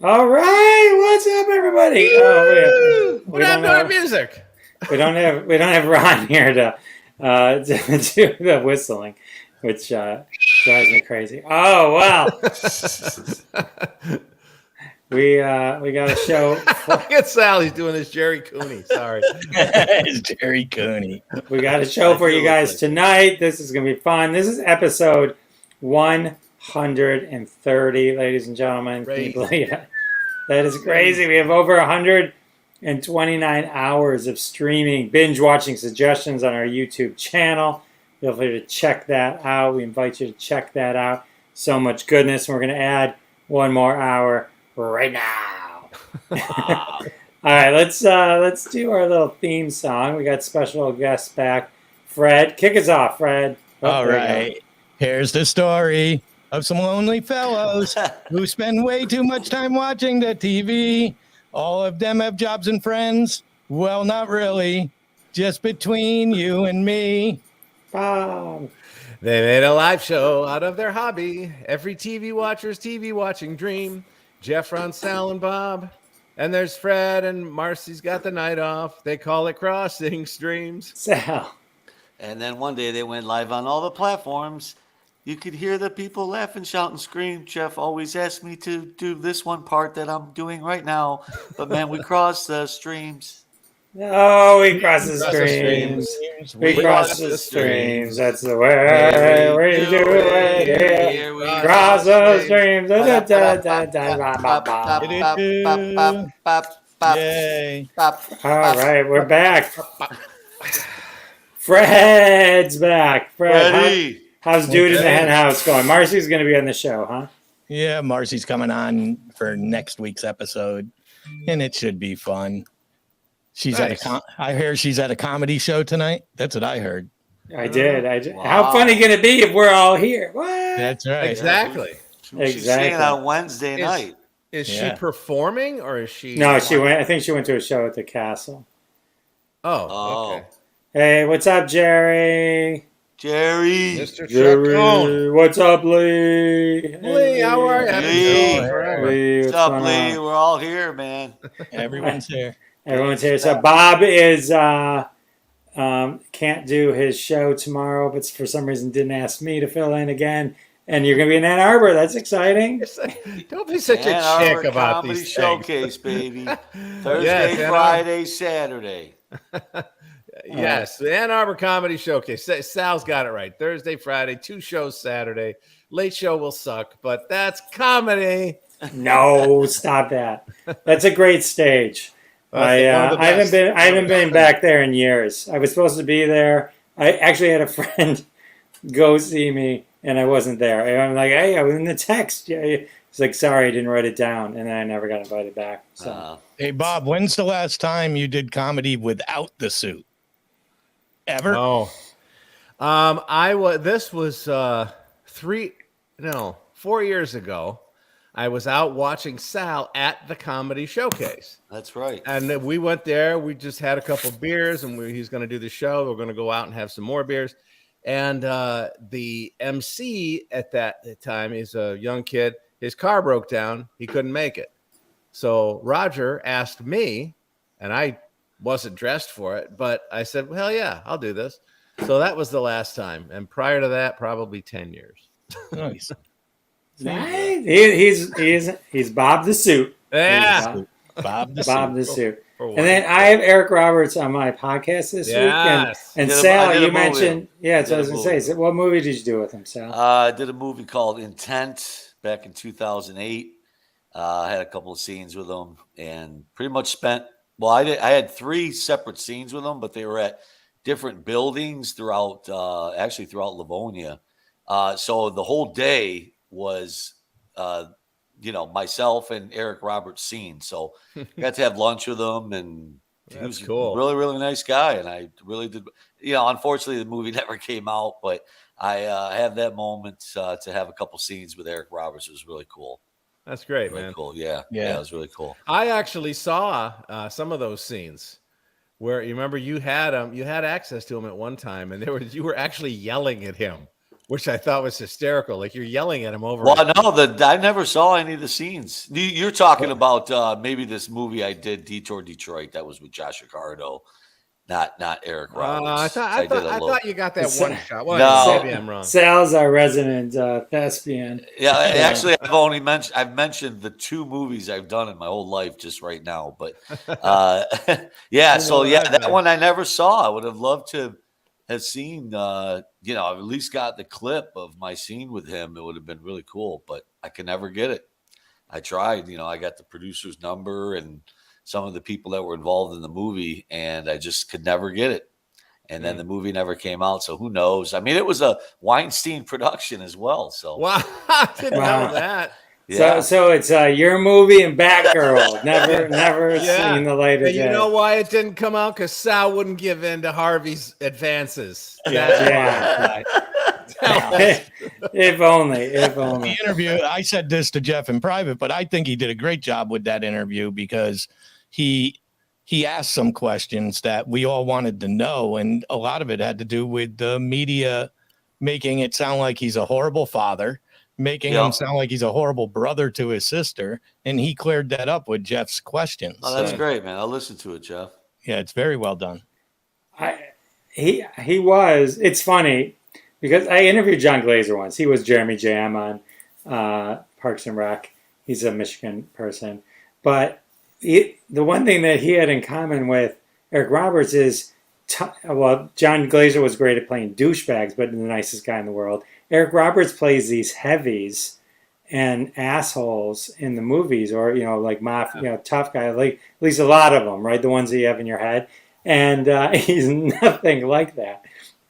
All right, what's up, everybody? What happened to our music? We don't have Ron here to do the whistling, which drives me crazy. Oh wow, we got a show. Look at Sal. He's doing his Jerry Cooney. Sorry. It's Jerry Cooney. We got a show for you guys tonight. This is gonna be fun. This is episode 130, ladies and gentlemen. Can you believe it? That is crazy. We have over 129 hours of streaming, binge watching suggestions on our YouTube channel. Feel free to check that out. We invite you to check that out. So much goodness. We're going to add one more hour right now. All right, let's do our little theme song. We got special guests back. Fredd, kick us off, Fredd. All right. Here's the story of some lonely fellows who spend way too much time watching the TV. All of them have jobs and friends. Well, not really. Just between you and me. Bob. They made a live show out of their hobby. Every TV watcher's TV watching dream. Jeff, Ron, Sal, and Bob. And there's Fred, and Marcy's got the night off. They call it Crossing Streams. Sal. And then one day they went live on all the platforms. You could hear the people laugh and shout and scream. Jeff always asked me to do this one part that I'm doing right now. But man, we crossed the streams. No, we cross the streams. We cross the streams. That's the way we do it. Here we cross the streams. Yay. All right, we're back. Fred's back. Fred, how's Dude in the Hen House going? Marcy's going to be on the show, huh? Yeah, Marcy's coming on for next week's episode, and it should be fun. She's Nice. I hear she's at a comedy show tonight. That's what I heard. I did. Wow. How funny can it be if we're all here? What? That's right. Exactly. She's singing on Wednesday night. Is Yeah. she performing or is she? No, she went. I think she went to a show at the castle. Oh, okay. Hey, what's up, Jerry? Jerry. Mr. Chuck Cone. What's up, Lee? Lee, how are you? Haven't seen you forever. Lee, What's up, Lee? We're all here, man. Everyone's here. Everyone's here. So Bob is can't do his show tomorrow, but for some reason didn't ask me to fill in again. And you're going to be in Ann Arbor. That's exciting. Don't be such Ann a Arbor chick about Comedy these Showcase, baby. Yes, Thursday, Ann Friday, Saturday. Yes, the Ann Arbor Comedy Showcase. Sal's got it right. Thursday, Friday, 2 shows Saturday. Late show will suck, but that's comedy. No, stop that. That's a great stage. I haven't been back there in years. I was supposed to be there. I actually had a friend go see me, and I wasn't there. And I'm like, hey, I was in the text. Yeah, it's like, sorry, I didn't write it down, and then I never got invited back. So, Hey, Bob, when's the last time you did comedy without the suit? Ever? Oh, This was 4 years ago. I was out watching Sal at the Comedy Showcase. That's right. And we went there. We just had a couple beers, and he's going to do the show. We're going to go out and have some more beers. And the MC at that time is a young kid. His car broke down. He couldn't make it. So Roger asked me, and I wasn't dressed for it, but I said, well, hell yeah, I'll do this. So that was the last time. And prior to that, probably 10 years. Nice. he's Bob the Suit. Yeah. Bob the Suit. And then I have Eric Roberts on my podcast this week. And Sal, you mentioned, that's what I was going to say. So what movie did you do with him, Sal? I did a movie called Intent back in 2008. I had a couple of scenes with him and pretty much spent, I had 3 separate scenes with him, but they were at different buildings throughout Livonia. So the whole day was, myself and Eric Roberts' scene. So I got to have lunch with him, and he was cool. Really, really nice guy. And I really did, unfortunately the movie never came out, but I had that moment to have a couple scenes with Eric Roberts. It was really cool. That's great, really man. Cool. Yeah, it was really cool. I actually saw some of those scenes where you remember you had access to him at one time, and you were actually yelling at him which I thought was hysterical. Like you're yelling at him over. Well, no, I never saw any of the scenes. You're talking about maybe this movie I did, Detour Detroit. That was with Josh Ricardo, not Eric Roberts. I thought you got that one shot. Well, No. maybe I'm wrong. Sal's our resident thespian. Yeah, actually, I've mentioned the 2 movies I've done in my whole life just right now. But yeah, so yeah, that one I never saw. I would have loved to have seen. I've at least got the clip of my scene with him. It would have been really cool, but I could never get it. I tried. I got the producer's number and some of the people that were involved in the movie, and I just could never get it. And then the movie never came out, so who knows? I mean, it was a Weinstein production as well. So wow, I didn't know that. Yeah. So it's your movie and Batgirl. Never seen the light of day. You know why it didn't come out? Because Sal wouldn't give in to Harvey's advances. Yeah. If only. The interview, I said this to Jeff in private, but I think he did a great job with that interview because he asked some questions that we all wanted to know, and a lot of it had to do with the media making it sound like he's a horrible father, making him sound like he's a horrible brother to his sister, and he cleared that up with Jeff's questions. Oh, that's great, man. I'll listen to it, Jeff. Yeah, it's very well done. He was. It's funny because I interviewed John Glazer once. He was Jeremy Jam on Parks and Rec. He's a Michigan person, but the one thing that he had in common with Eric Roberts is, John Glazer was great at playing douchebags, but the nicest guy in the world. Eric Roberts plays these heavies and assholes in the movies, or like mafia, tough guy, like at least a lot of them, right? The ones that you have in your head, and he's nothing like that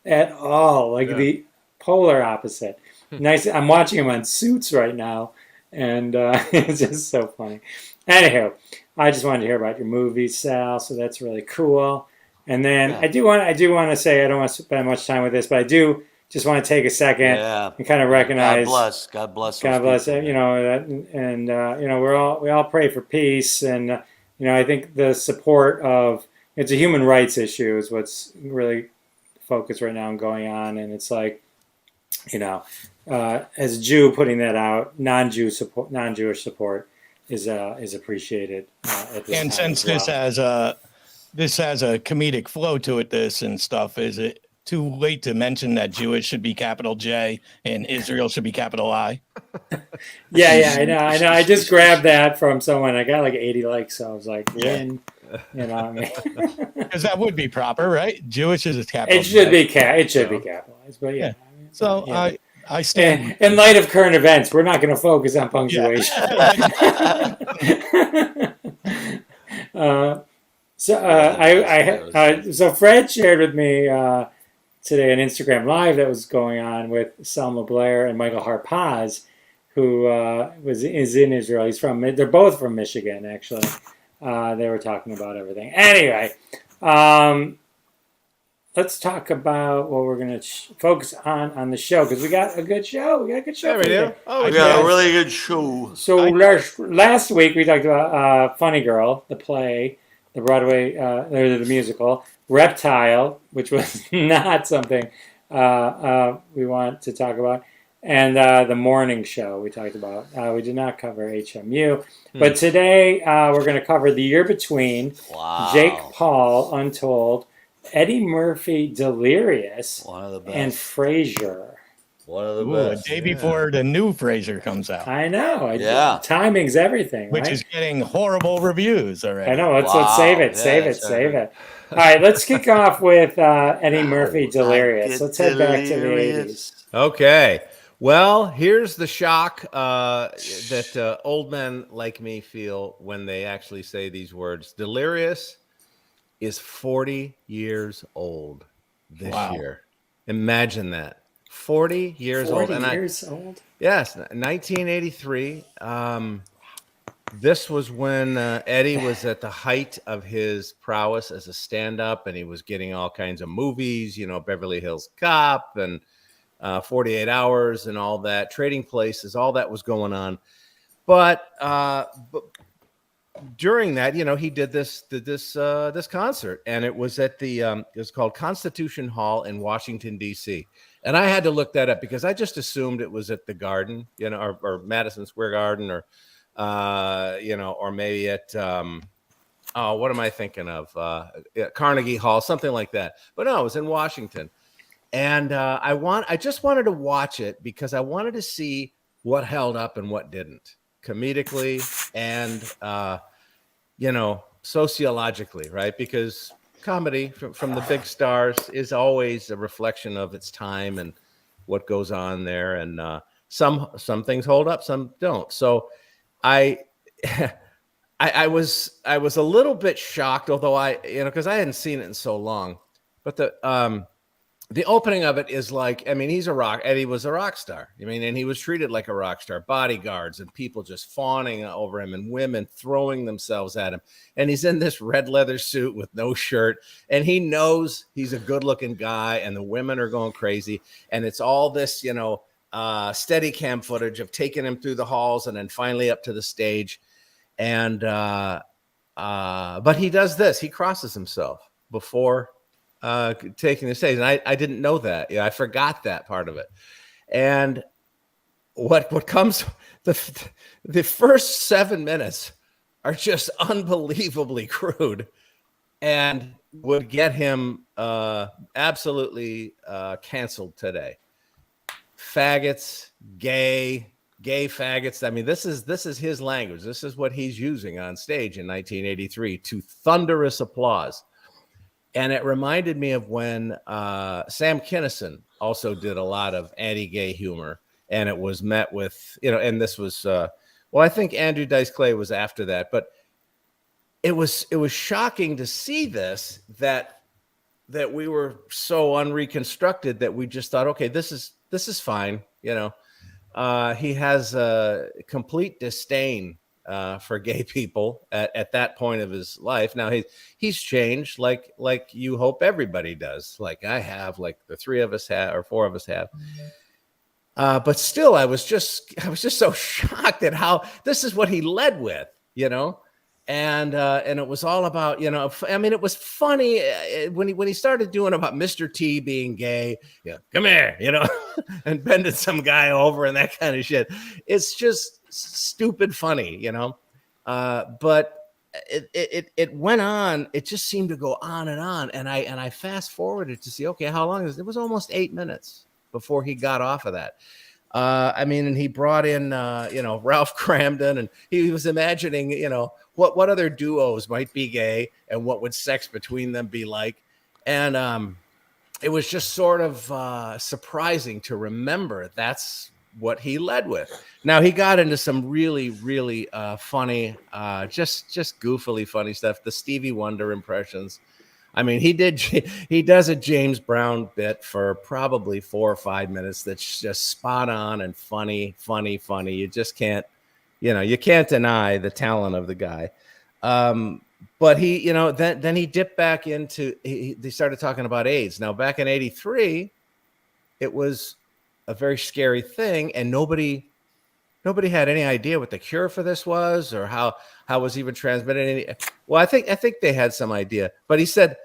at all. Like the polar opposite. Nice. I'm watching him on Suits right now, and it's just so funny. Anywho, I just wanted to hear about your movie, Sal. So that's really cool. And then I do want to say, I don't want to spend much time with this, but I do just want to take a second and kind of recognize. God bless. We all pray for peace, and I think the support of it's a human rights issue is what's really focused right now and going on, and it's like, as a Jew putting that out, non-Jewish support is appreciated. At this and time since this has a comedic flow to it, and stuff, is it too late to mention that Jewish should be capital J and Israel should be capital I? Yeah, I know. I just grabbed that from someone. I got like 80 likes, so I was like, win. What I mean? Because that would be proper, right? Jewish is capital. It should be capitalized, but yeah. So I stand. In light of current events, we're not going to focus on punctuation. So Fred shared with me today an Instagram Live that was going on with Selma Blair and Michael Harpaz, who is in Israel. They're both from Michigan, actually. They were talking about everything. Anyway, let's talk about what we're going to focus on the show, because we got a good show. We got a really good show. So last week we talked about Funny Girl, the play, the Broadway, the musical, Reptile, which was not something we want to talk about, and the morning show we talked about. We did not cover HMU, but today we're going to cover The Year Between, Jake Paul, Untold, Eddie Murphy, Delirious, and Frasier. One of the best. A day before the new Frasier comes out. I know. Timing's everything, which is getting horrible reviews already. I know. Let's save it. Save it. All right, let's kick off with Eddie Murphy, Delirious. Let's head back to the 80s. Okay. Well, here's the shock that old men like me feel when they actually say these words. Delirious is 40 years old this year. Imagine that. 40 years old. 40 years old? Yes, 1983. This was when Eddie was at the height of his prowess as a stand-up, and he was getting all kinds of movies, Beverly Hills Cop and 48 Hours and all that, Trading Places, all that was going on. But during that, he did this concert, and it was at it was called Constitution Hall in Washington, D.C. And I had to look that up because I just assumed it was at the Garden, you know, or Madison Square Garden, or you know, or maybe at oh, what am I thinking of? Carnegie Hall, something like that. But no, it was in Washington. And I just wanted to watch it because I wanted to see what held up and what didn't, comedically and you know, sociologically, right? Because comedy from the big stars is always a reflection of its time and what goes on there. And some things hold up, some don't. So I I was a little bit shocked, although because I hadn't seen it in so long. But the opening of it is like, I mean, Eddie was a rock star. I mean, and he was treated like a rock star, bodyguards and people just fawning over him and women throwing themselves at him. And he's in this red leather suit with no shirt. And he knows he's a good looking guy and the women are going crazy. And it's all this, you know, steady cam footage of taking him through the halls and then finally up to the stage. And, but he does this, he crosses himself before taking the stage. And I didn't know that. Yeah, I forgot that part of it. And what comes, the first 7 minutes are just unbelievably crude and would get him absolutely canceled today. Faggots, gay faggots. I mean, this is his language. This is what he's using on stage in 1983 to thunderous applause. And it reminded me of when Sam Kinison also did a lot of anti-gay humor, and it was met with, you know, and this was, well, I think Andrew Dice Clay was after that, but it was shocking to see this, that we were so unreconstructed that we just thought, okay, this is fine, you know. He has a complete disdain for gay people at that point of his life. Now he's changed, like you hope everybody does, like I have, like the three of us have, or four of us have. But still, I was just so shocked at how this is what he led with, you know. And it was all about, you know, I mean, it was funny when he started doing about Mr. T being gay, yeah, come here, you know, and bending some guy over and that kind of shit. It's just stupid funny, you know. But it went on. It just seemed to go on, and I fast forwarded to see, okay, how long is it? It was almost 8 minutes before he got off of that. I mean, and he brought in, you know, Ralph Cramden, and he was imagining, you know, what other duos might be gay and what would sex between them be like. And it was just sort of surprising to remember that's what he led with. Now, he got into some really, really funny, just goofily funny stuff. The Stevie Wonder impressions. I mean, he does a James Brown bit for probably 4 or 5 minutes that's just spot on and funny. You just can't, you know, you can't deny the talent of the guy. But he, you know, then he dipped back into, they started talking about AIDS. Now, back in 83, it was a very scary thing, and nobody had any idea what the cure for this was, or how it was even transmitted. Well, I think they had some idea, but he said,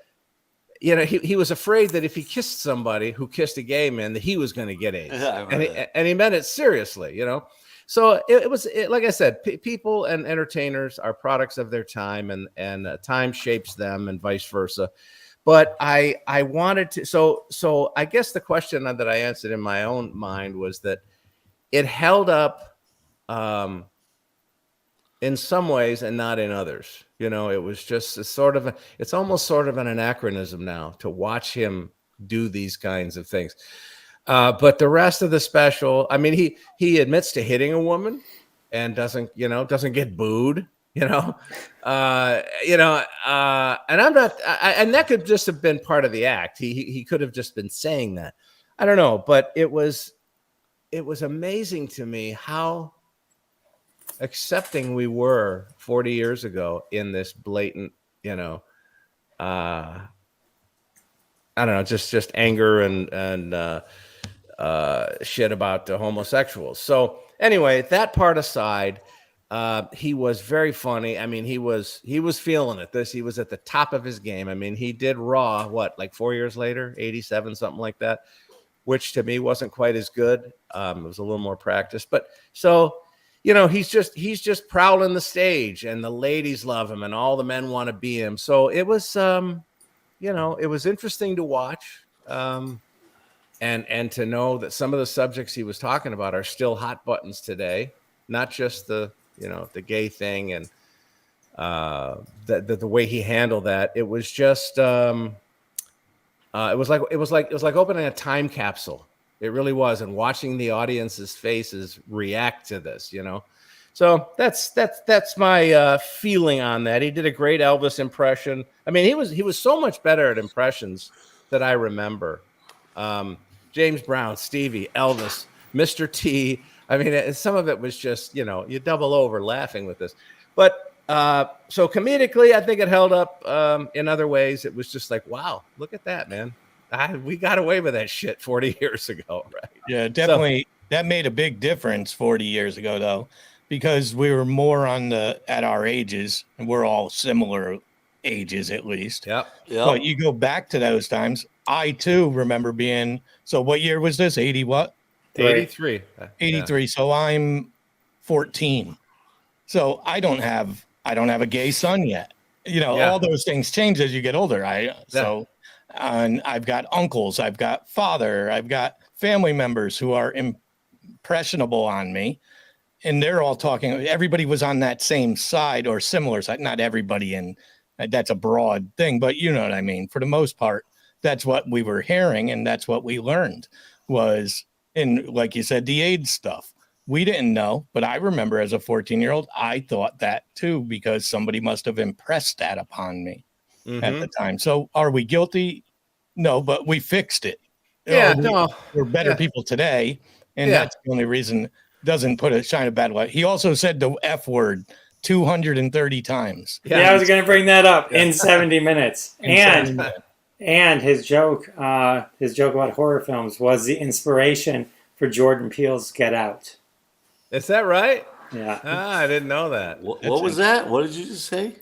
you know, he was afraid that if he kissed somebody who kissed a gay man, that he was going to get AIDS. And he meant it seriously, you know. So it was like I said, people and entertainers are products of their time, and time shapes them, and vice versa. But I wanted to, so I guess the question that I answered in my own mind was that it held up in some ways and not in others. You know, it was just it's almost sort of an anachronism now to watch him do these kinds of things. But the rest of the special, I mean, he admits to hitting a woman and doesn't get booed, you know, and I'm not, and that could just have been part of the act. He could have just been saying that. I don't know, but it was amazing to me how accepting we were 40 years ago in this blatant, you know, I don't know, just anger and shit about the homosexuals. So anyway, that part aside, he was very funny. I mean, he was feeling it. He was at the top of his game. I mean, he did Raw, like 4 years later, 87, something like that, which to me wasn't quite as good. It was a little more practice, but so, you know, he's just prowling the stage, and the ladies love him, and all the men want to be him. So it was, you know, it was interesting to watch, and to know that some of the subjects he was talking about are still hot buttons today, not just the, you know, the gay thing and the way he handled that. It was just, it was like opening a time capsule. It really was, and watching the audience's faces react to this, you know. So that's my feeling on that. He did a great Elvis impression. I mean, he was so much better at impressions that I remember. James Brown, Stevie, Elvis, Mr. T. I mean, some of it was just, you know, you double over laughing with this. But so comedically, I think it held up. In other ways, it was just like, wow, look at that, man. We got away with that shit 40 years ago, right? Yeah, definitely. That made a big difference 40 years ago, though, because we were more at our ages, and we're all similar ages at least. Yep. But you go back to those times. I too remember being. So what year was this? 80 what? 83. 83. Yeah. So I'm 14. So I don't have a gay son yet. You know, all those things change as you get older. So. And I've got uncles, I've got father, I've got family members who are impressionable on me, and they're all talking. Everybody was on that same side or similar side. Not everybody, and that's a broad thing, but you know what I mean. For the most part, that's what we were hearing, and that's what we learned was, in like you said, the AIDS stuff. We didn't know, but I remember as a 14-year-old, I thought that too, because somebody must have impressed that upon me. At the time. So are we guilty? No, but we fixed it. Yeah, we're better people today. And that's the only reason doesn't shine a bad light. He also said the F word 230 times. Yeah, I was going to bring that up in 70 minutes. And his joke about horror films was the inspiration for Jordan Peele's Get Out. Is that right? Yeah. I didn't know that. What was that? What did you just say?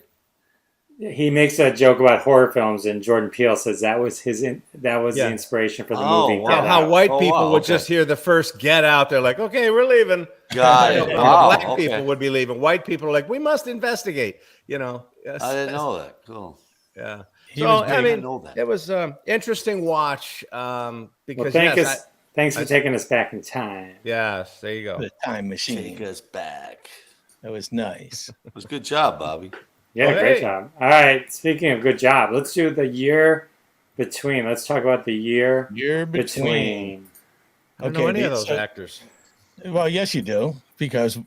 He makes a joke about horror films, and Jordan Peele says that was the inspiration for the movie. Wow. How white people would just hear the first Get Out, they're like, "Okay, we're leaving." Got it. Black people would be leaving. White people are like, "We must investigate." You know. Yes, I didn't know that. Cool. Yeah. I mean, it was interesting watch. Because thanks for taking us back in time. Yes, there you go. The time machine. Take us back. That was nice. It was a good job, Bobby. Yeah, great job. All right, speaking of good job, let's do the year between. Let's talk about the year between. I don't know any of those actors. Well, yes, you do, because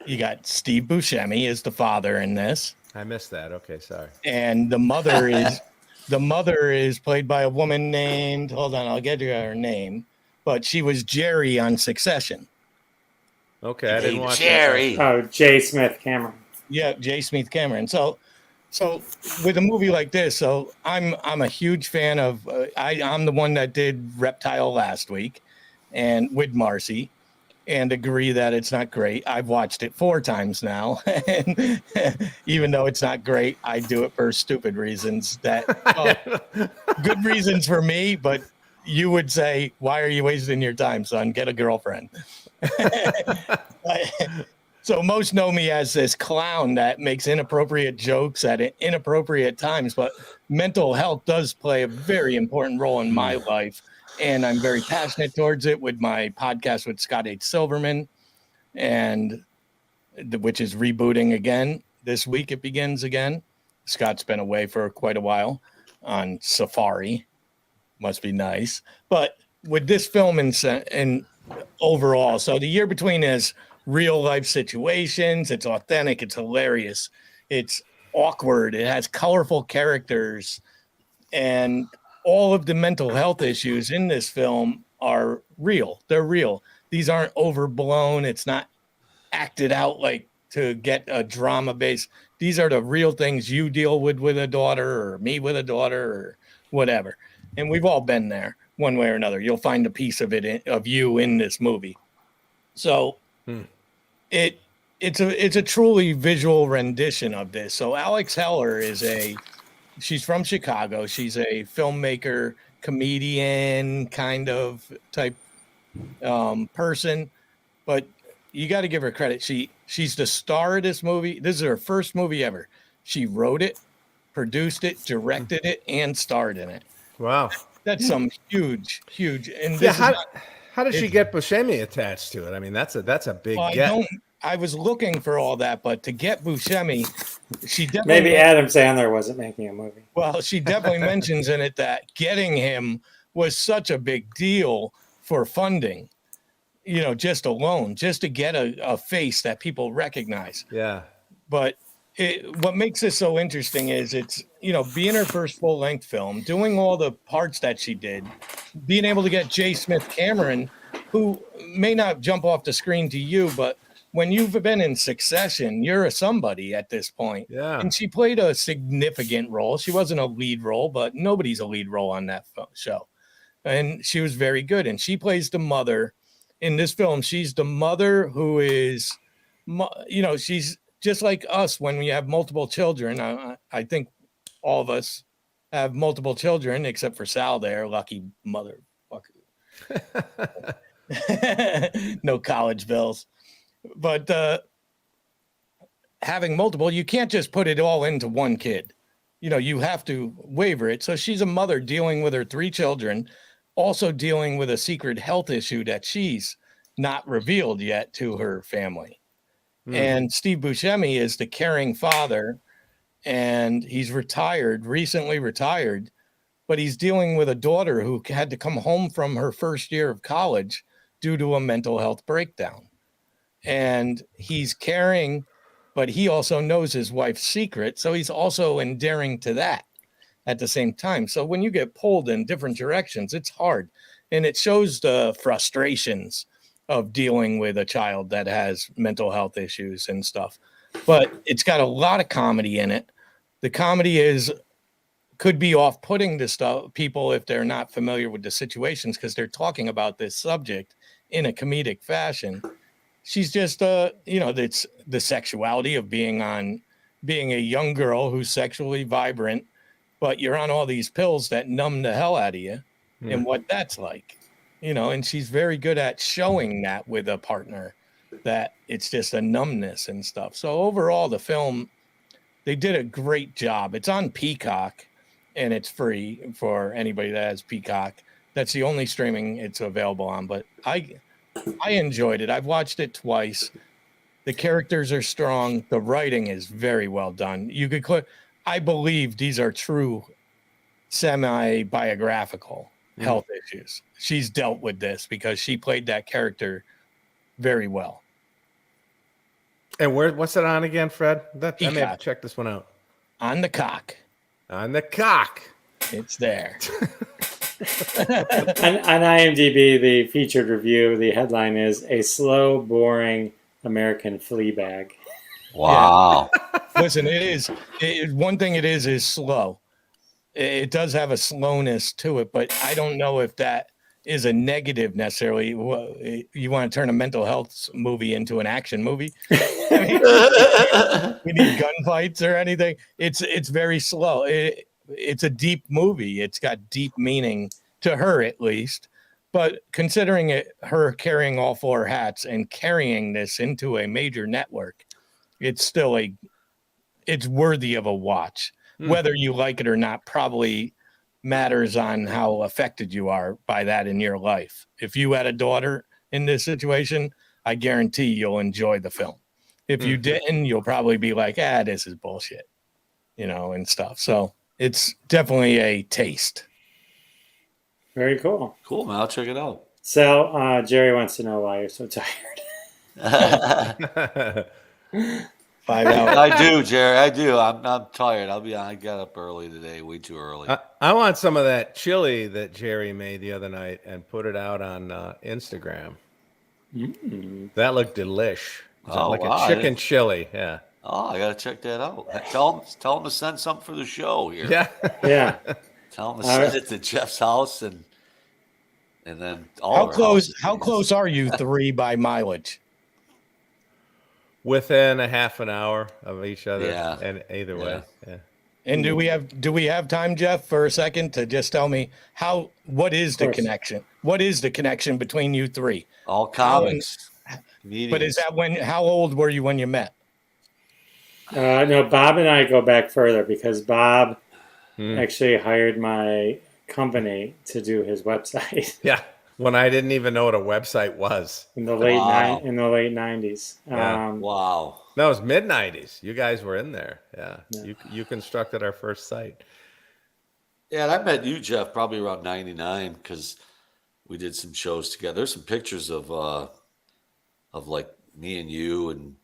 you got Steve Buscemi as the father in this. I missed that. Okay, sorry. And the mother is played by a woman named, hold on, I'll get you her name, but she was Jerry on Succession. Okay, I didn't watch Jerry. Oh, J. Smith Cameron. Yeah, J. Smith Cameron. So with a movie like this, so I'm a huge fan of. I'm the one that did Reptile last week, and with Marcy, and agree that it's not great. I've watched it 4 times now, and even though it's not great, I do it for stupid reasons. Good reasons for me, but you would say, "Why are you wasting your time, son? Get a girlfriend." So most know me as this clown that makes inappropriate jokes at inappropriate times, but mental health does play a very important role in my life, and I'm very passionate towards it with my podcast with Scott H. Silverman, and which is rebooting again this week. It begins again. Scott's been away for quite a while on safari. Must be nice. But with this film and overall, so the year between is real life situations. It's authentic. It's hilarious. It's awkward. It has colorful characters, and all of the mental health issues in this film are real. They're real. These aren't overblown. It's not acted out like to get a drama base. These are the real things you deal with a daughter, or me with a daughter, or whatever. And we've all been there one way or another. You'll find a piece of it of you in this movie. So it's a truly visual rendition of this. So Alex Heller she's from Chicago. She's a filmmaker, comedian kind of type person, but you got to give her credit. She's the star of this movie. This is her first movie ever. She wrote it, produced it, directed it, and starred in it. Wow. That's some huge. And Yeah, this how did she get Buscemi attached to it? I mean, that's a big get. I was looking for all that, but to get Buscemi, she definitely Maybe Adam Sandler wasn't making a movie. Well, she definitely mentions in it that getting him was such a big deal for funding, just alone, just to get a face that people recognize. Yeah. But what makes this so interesting is it's, being her first full length film, doing all the parts that she did, being able to get J. Smith Cameron, who may not jump off the screen to you, but when you've been in Succession, you're a somebody at this point. Yeah. And she played a significant role. She wasn't a lead role, but nobody's a lead role on that show. And she was very good. And she plays the mother in this film. She's the mother who is, she's just like us when we have multiple children. I think all of us have multiple children, except for Sal there, lucky motherfucker. No college bills. But having multiple, you can't just put it all into one kid. You have to waver it. So she's a mother dealing with her 3 children, also dealing with a secret health issue that she's not revealed yet to her family. And Steve Buscemi is the caring father, and he's recently retired, but he's dealing with a daughter who had to come home from her first year of college due to a mental health breakdown. And he's caring, but he also knows his wife's secret. So he's also endearing to that at the same time. So when you get pulled in different directions, it's hard. And it shows the frustrations of dealing with a child that has mental health issues and stuff. But it's got a lot of comedy in it. The comedy could be off-putting to people if they're not familiar with the situations, because they're talking about this subject in a comedic fashion. She's just, it's the sexuality of being a young girl who's sexually vibrant, but you're on all these pills that numb the hell out of you, and what that's like, and she's very good at showing that with a partner, that it's just a numbness and stuff. So overall, the film, they did a great job. It's on Peacock, and it's free for anybody that has Peacock. That's the only streaming it's available on, but I enjoyed it. I've watched it twice. The characters are strong. The writing is very well done. I believe these are true semi-biographical health issues. She's dealt with this because she played that character very well. And what's it on again, Fred? I may have to check this one out. On the cock. On the cock. It's there. On IMDb, the featured review, the headline is "A Slow, Boring American Fleabag." Wow. Yeah. Listen, one thing it is slow. It does have a slowness to it, but I don't know if that is a negative necessarily. You want to turn a mental health movie into an action movie? We need gunfights or anything. It's very slow. It's a deep movie. It's got deep meaning to her, at least. But considering her carrying all 4 hats and carrying this into a major network, it's still it's worthy of a watch. Whether you like it or not probably matters on how affected you are by that in your life. If you had a daughter in this situation, I guarantee you'll enjoy the film. If you didn't, you'll probably be like, this is bullshit, and stuff. So it's definitely a taste. Very cool. Cool, man. I'll check it out. So Jerry wants to know why you're so tired. 5 hours. I do, Jerry. I do. I'm tired. I'll be honest. I got up early today, way too early. I want some of that chili that Jerry made the other night and put it out on Instagram. That looked delish. Like a chicken chili. Yeah. Oh, I got to check that out. Tell him to send something for the show here. Yeah. Yeah. Tell him to send it to Jeff's house and then How close are you 3 by mileage? Within a half an hour of each other. Yeah. And either way. Yeah. And do we have time, Jeff, for a second to just tell me what is the connection? What is the connection between you three? All comics. But is that how old were you when you met? No, Bob and I go back further because Bob actually hired my company to do his website. Yeah, when I didn't even know what a website was. In the late 90s. Yeah. Wow. No, it was mid 90s. You guys were in there. Yeah. You constructed our first site. Yeah, and I met you, Jeff, probably around 99 because we did some shows together. There's some pictures of like me and you and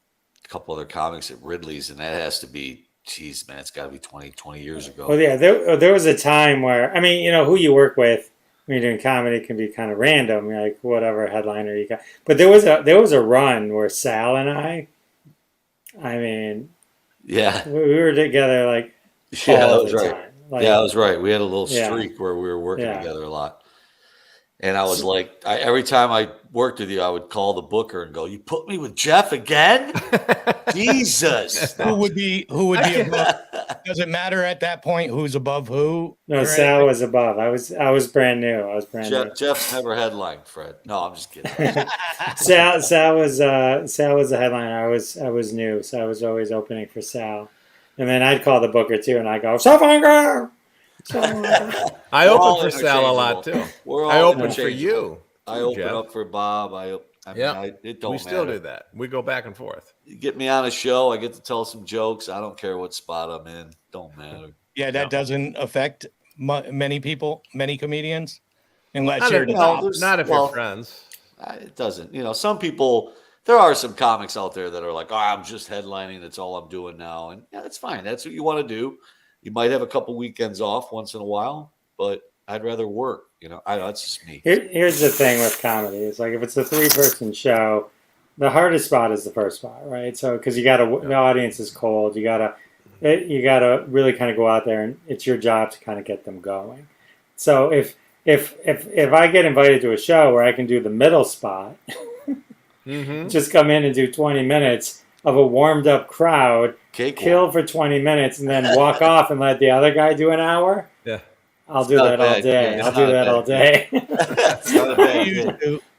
a couple other comics at Ridley's, and that has to be, geez, man, it's got to be 20 years ago. Well, yeah, there was a time where, I mean, who you work with when you're doing comedy can be kind of random, like whatever headliner you got. But there was a run where Sal and I mean, yeah, we were together like that was right. Time. Like, that was right. We had a little streak where we were working together a lot. And I was like, every time I worked with you, I would call the booker and go, "You put me with Jeff again?" Jesus. Who would be above? Does it matter at that point who's above who? No, Sal was above. I was brand new. New. Jeff's never headlined, Fred. No, I'm just kidding. Sal was the headliner. I was new, so I was always opening for Sal. And then I'd call the booker too, and I go, "Sofanger." I opened for Sal a lot too. I opened for you. I open up for Bob. It don't we still matter. do that. We go back and forth. You get me on a show, I get to tell some jokes. I don't care what spot I'm in. Don't matter. Yeah, that doesn't affect many people, many comedians, unless not you're if you're friends. It doesn't. Some people. There are some comics out there that are like, "Oh, I'm just headlining. That's all I'm doing now," and yeah, that's fine. That's what you want to do. You might have a couple weekends off once in a while, but I'd rather work. I know that's just me. Here's the thing with comedy: it's like if it's a 3-person show, the hardest spot is the first spot, right? So because the audience is cold, you gotta really kind of go out there, and it's your job to kind of get them going. So if I get invited to a show where I can do the middle spot, just come in and do 20 minutes of a warmed up crowd, kill for 20 minutes, and then walk off and let the other guy do an hour. Yeah. I'll do that all day. I'll do that all day.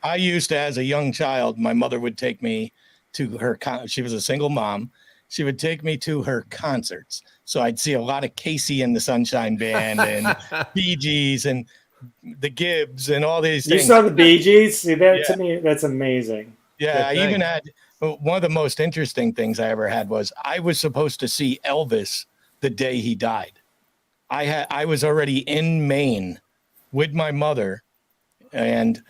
I used to, as a young child, my mother would take me to her. She was a single mom. She would take me to her concerts. So I'd see a lot of Casey and the Sunshine Band and Bee Gees and the Gibbs and all these things. You saw the Bee Gees? See, that to me, that's amazing. Yeah, I even had one of the most interesting things I ever had was I was supposed to see Elvis the day he died. I was already in Maine with my mother, and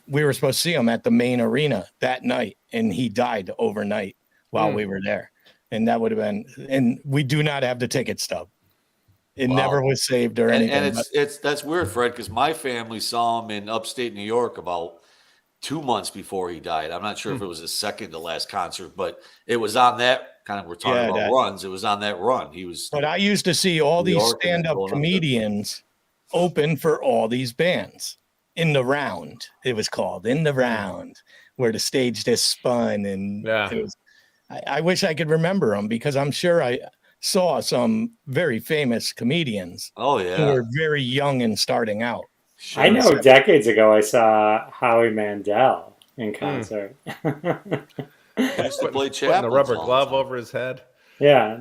we were supposed to see him at the Maine Arena that night, and he died overnight while we were there. And that would have been, and we do not have the ticket stub. It never was saved or anything. And that's weird, Fred, because my family saw him in upstate New York about 2 months before he died. I'm not sure if it was his second to last concert, but it was on that kind of, we're talking about runs. It was on that run. But I used to see all these stand-up comedians open for all these bands in the round. It was called In the Round, where the stage just spun. And it was, I wish I could remember them because I'm sure I saw some very famous comedians who were very young and starting out. Sure. I know decades ago I saw Howie Mandel in concert. He used to play Putting the rubber glove over his head. Yeah,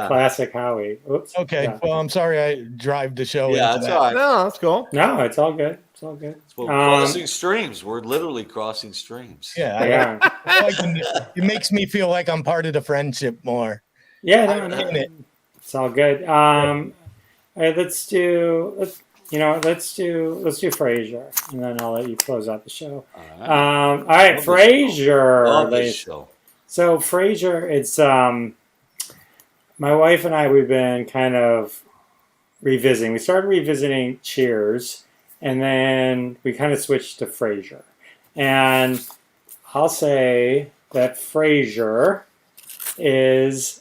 classic Howie. Oops. Okay, well, I'm sorry I drive the show. Yeah, that's all right. No, that's cool. No, it's all good. It's all good. Well, crossing streams. We're literally crossing streams. Yeah, it makes me feel like I'm part of the friendship more. Yeah, no, it's all good. All right, let's do Frasier, and then I'll let you close out the show. All right, Frasier. Love this show. So Frasier, it's my wife and I. We've been kind of revisiting. We started revisiting Cheers, and then we kind of switched to Frasier. And I'll say that Frasier is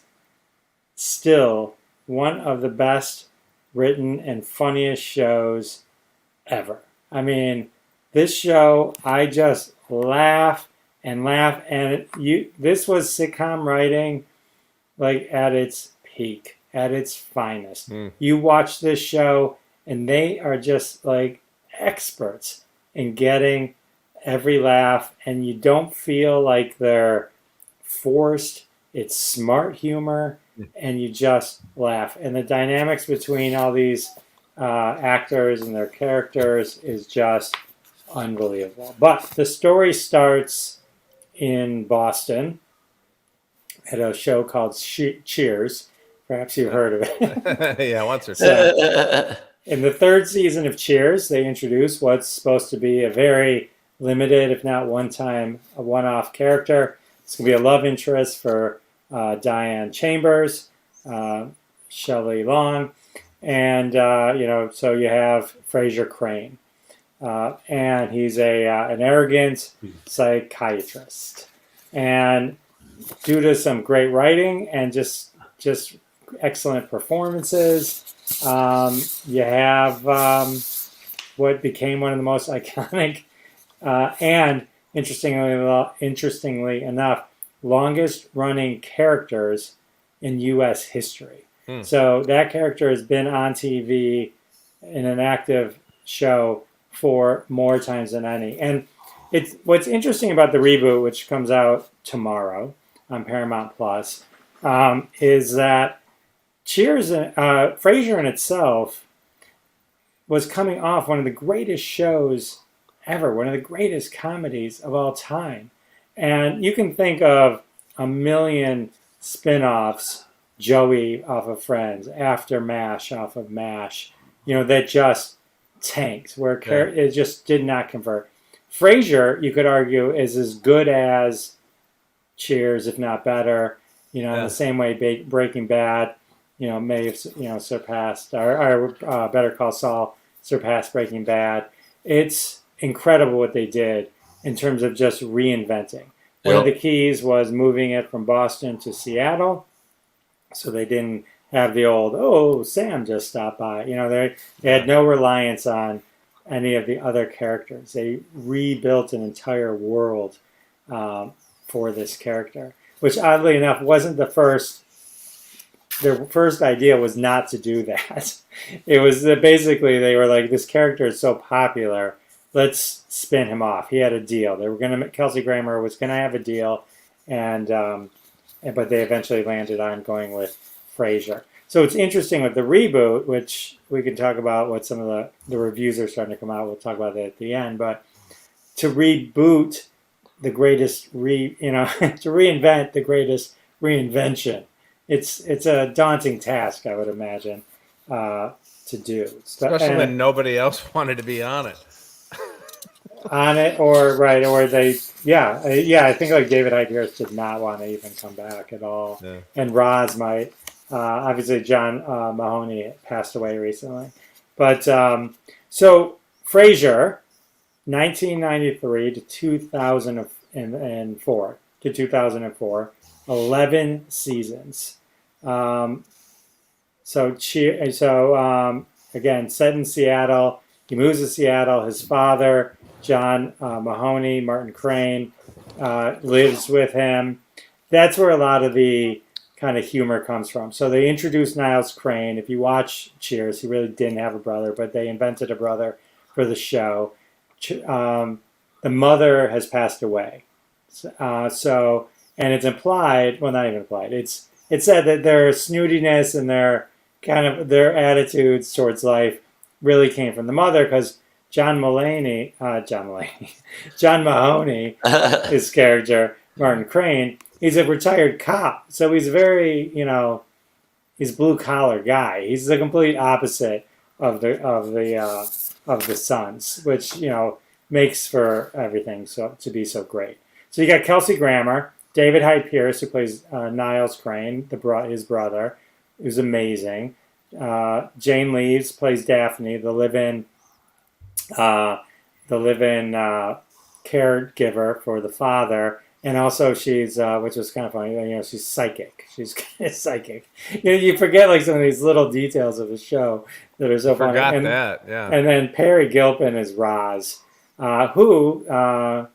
still one of the best written and funniest shows ever. I mean, this show, I just laugh and laugh. And this was sitcom writing like at its peak. at its finest. Mm. You watch this show, and they are just like experts in getting every laugh, and you don't feel like they're forced. It's smart humor, and you just laugh. And the dynamics between all these actors and their characters is just unbelievable. But the story starts in Boston at a show called Cheers. Perhaps you've heard of it. Yeah, once or So, in the third season of Cheers, they introduce what's supposed to be a very limited, if not a one-off character. It's going to be a love interest for Diane Chambers, Shelley Long, and so you have Frasier Crane, and he's an arrogant psychiatrist, and due to some great writing and just excellent performances, you have what became one of the most iconic and interestingly enough, longest running characters in U.S. history. So that character has been on TV in an active show for more times than any. And what's interesting about the reboot, which comes out tomorrow on Paramount Plus, is that Cheers, Frasier in itself was coming off one of the greatest shows ever, one of the greatest comedies of all time. And you can think of a million spin-offs, Joey off of Friends, After MASH off of MASH, that just tanked, where it just did not convert. Frasier, you could argue, is as good as Cheers, if not better, in the same way Breaking Bad, may have, surpassed, or Better Call Saul surpassed Breaking Bad. It's incredible what they did in terms of just reinventing. One of the keys was moving it from Boston to Seattle, so they didn't have the old, Sam just stopped by. They had no reliance on any of the other characters. They rebuilt an entire world for this character, which oddly enough wasn't the first. Their first idea was not to do that. It was basically they were like, this character is so popular, let's spin him off. He had a deal. They were going to, Kelsey Grammer was going to have a deal, but they eventually landed on going with Frasier. So it's interesting with the reboot, which we can talk about what some of the reviews are starting to come out. We'll talk about that at the end. But to reboot the greatest, to reinvent the greatest reinvention, it's a daunting task, I would imagine, to do. Especially when nobody else wanted to be on it. Or they, I think like David Hyde Pierce did not want to even come back at all. Yeah. And Roz might. Obviously, John Mahoney passed away recently. But so Frasier, 1993 to 2004, 11 seasons. Again, set in Seattle. He moves to Seattle. His father, John Mahoney, Martin Crane, lives with him. That's where a lot of the kind of humor comes from. So they introduced Niles Crane. If you watch Cheers, he really didn't have a brother, but they invented a brother for the show. The mother has passed away. And it's implied, well, not even implied, it's said that their snootiness and their attitudes towards life really came from the mother, because John Mahoney, his character, Martin Crane, he's a retired cop. So he's very, he's blue collar guy. He's the complete opposite of the sons, which, makes for everything to be so great. So you got Kelsey Grammer, David Hyde Pierce, who plays Niles Crane, his brother, who's amazing. Jane Leeves plays Daphne, the live-in caregiver for the father, and also she's, which was kind of funny, she's psychic. She's kind of psychic. You forget like some of these little details of the show that are so funny. Forgot that, yeah. And then Perry Gilpin is Roz, who I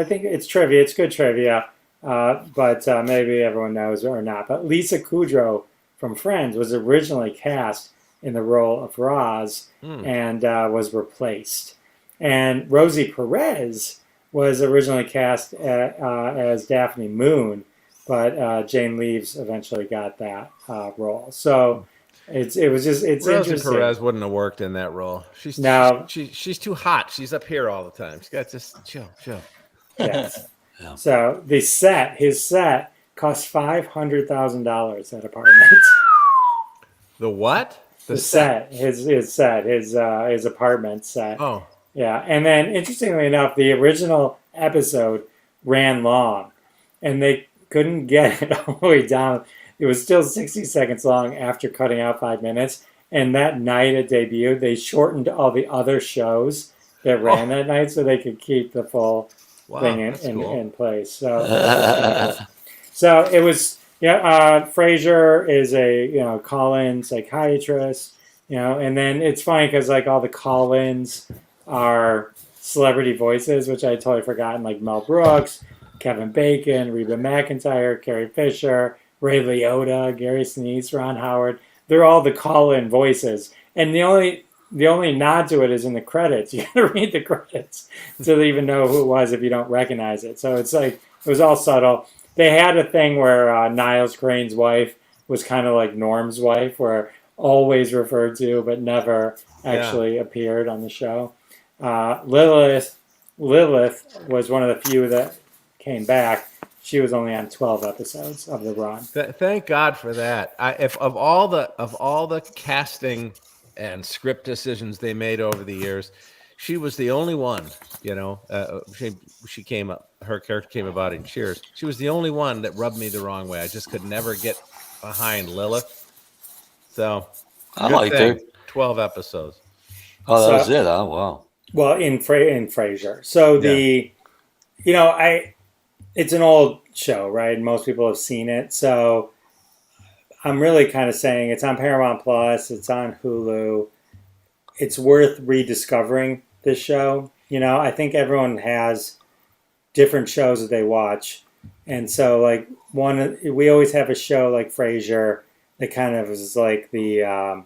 think it's trivia. It's good trivia, but maybe everyone knows or not. But Lisa Kudrow from Friends, was originally cast in the role of Roz and was replaced. And Rosie Perez was originally cast as Daphne Moon, but Jane Leaves eventually got that role. So it's Rosie interesting. Perez wouldn't have worked in that role. She's too hot. She's up here all the time. She's got just chill. Yes. Yeah. So his set cost $500,000. That apartment. The what? His apartment set. Oh. Yeah, and then interestingly enough, the original episode ran long, and they couldn't get it all the way down. It was still 60 seconds long after cutting out 5 minutes. And that night it debuted, they shortened all the other shows that ran that night so they could keep the full thing in place. So, so it was. Yeah, Frasier is a call-in psychiatrist. And then it's funny because like all the call-ins are celebrity voices, which I had totally forgotten, like Mel Brooks, Kevin Bacon, Reba McEntire, Carrie Fisher, Ray Liotta, Gary Sinise, Ron Howard. They're all the call-in voices, and the only nod to it is in the credits. You got to read the credits to even know who it was if you don't recognize it. So it's like it was all subtle. They had a thing where Niles Crane's wife was kind of like Norm's wife, where always referred to but never actually appeared on the show. Lilith was one of the few that came back. She was only on 12 episodes of the run. Thank God for that. Of all the casting and script decisions they made over the years, she was the only one. She came up. Her character came about in Cheers. She was the only one that rubbed me the wrong way. I just could never get behind Lilith. So I liked her. 12 episodes. Oh, that was it. Oh, wow. Well, in Frasier. So it's an old show, right? And most people have seen it. So I'm really kind of saying it's on Paramount Plus. It's on Hulu. It's worth rediscovering this show. I think everyone has different shows that they watch. And so like we always have a show like Frasier that kind of is like the,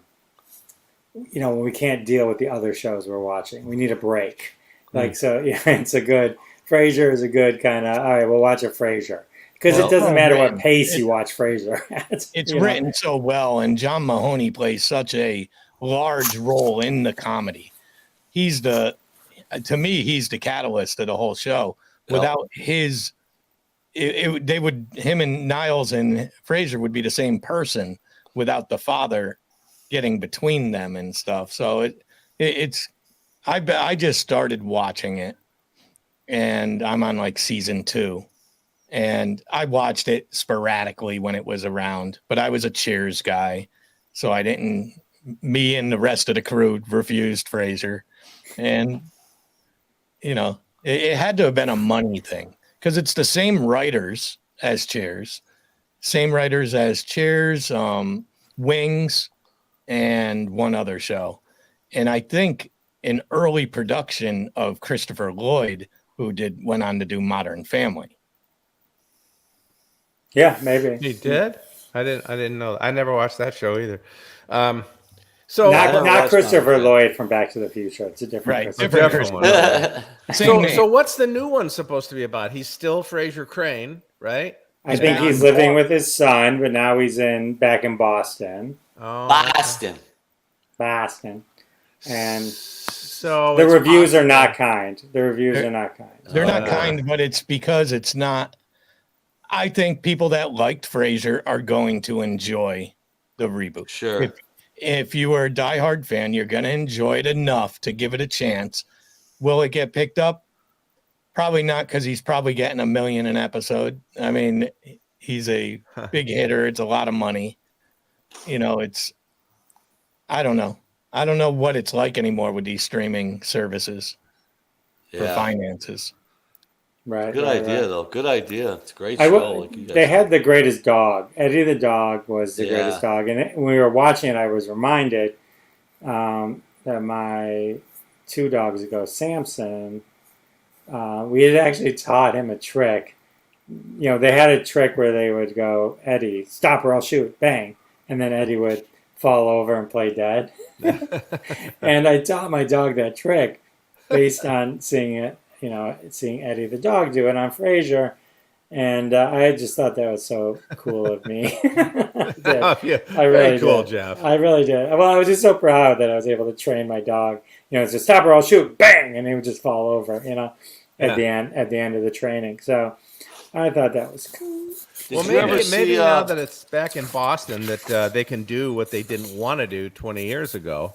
when we can't deal with the other shows we're watching, we need a break. Frasier is a good kind of, all right, we'll watch a Frasier. Because it doesn't matter what pace you watch Frasier at. It's written so well, and John Mahoney plays such a large role in the comedy. To me, he's the catalyst of the whole show. Without his, him and Niles and Frasier would be the same person without the father getting between them and stuff. So I just started watching it, and I'm on like season 2, and I watched it sporadically when it was around, but I was a Cheers guy. So me and the rest of the crew refused Frasier, and it had to have been a money thing because it's the same writers as Cheers, Wings, and one other show. And I think an early production of Christopher Lloyd, who went on to do Modern Family. Yeah, maybe. He did? I didn't know. I never watched that show either. So not Christopher Lloyd from Back to the Future. It's a different one. So what's the new one supposed to be about? He's still Frasier Crane, right? I think he's living with his son, but now he's back in Boston. Oh, Boston. And so the reviews are not kind. They're not kind, but it's because it's not. I think people that liked Frasier are going to enjoy the reboot. Sure. If you are a diehard fan, you're going to enjoy it enough to give it a chance. Will it get picked up? Probably not, because he's probably getting $1 million an episode. I mean, he's a big hitter. It's a lot of money. I don't know. I don't know what it's like anymore with these streaming services for finances. Right. Good idea, though. Good idea. It's a great show. They had the greatest dog. Eddie the dog was the greatest dog. And when we were watching it, I was reminded that my 2 dogs ago, Samson, we had actually taught him a trick. They had a trick where they would go, Eddie, stop or I'll shoot, bang. and then Eddie would fall over and play dead. And I taught my dog that trick based on seeing Eddie the dog do it on Frasier. And I just thought that was so cool of me. Yeah, I really very cool, did. Jeff. I really did. Well, I was just so proud that I was able to train my dog. It's a stop or I'll shoot, bang, and he would just fall over. At the end of the training. So I thought that was cool. Well, maybe now that it's back in Boston, that they can do what they didn't want to do 20 years ago,